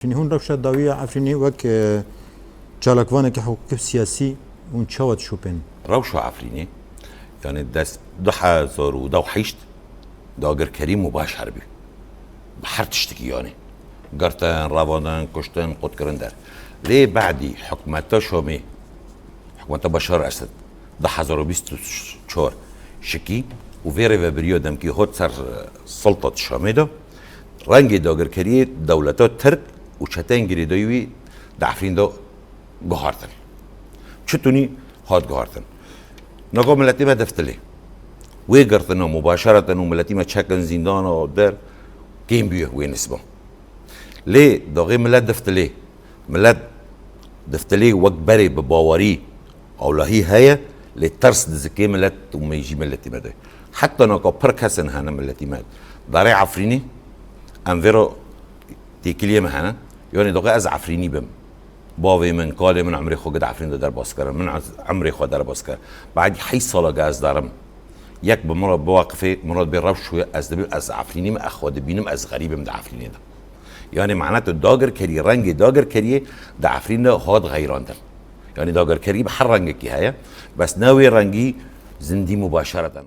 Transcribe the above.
عفرینی هون روشت داویه عفرینی وک چالکوانه که حقوق سیاسی اون چاوت شوپن روشو عفرینی يعني دست 2008 داگر کریم مباشر بی بحر تشتكي يعني قرتن رافضن كشتن قد كرندر ليه بعدي حكمته شومي حكمته بشار اسد ده 2024 شكي وفيري بريو دم كي هوت سر سلطة الشامي ده رنجي داگر كري دولته ترك وشتين جري دويوي دعفرين دو قهارتن شتوني هاد قهارتن نقوم ملتي ما دفتلي ويقرتنا مباشرة وملتي ما تشكن زندان ودار كيم بيه وين اسمه ليه داغي ملت دفتلي ملت دفتلي وقت بري بباوري او لهي هيا لترس دزكي ملت وما يجي ملتي مدى حتى نقا بركسن هانا ملتي مد داري عفريني انفيرو تيكليه مهانا يعني داغي از عفريني بم باوی من کالی من عمری خود عفرین در باز کردم من عمری خود در باز کردم بعد 8 سال گاز دارم یک به مراد بواقفه مراد به روش شوی از دبی از عفرینیم اخواد بینم از غریبم در عفرینی ده یعنی معناته داگر کری رنگ داگر کری در عفرین ده هاد غیران ده یعنی داگر کری به هر رنگ کی هیا بس نوی رنگی زندی مباشرتا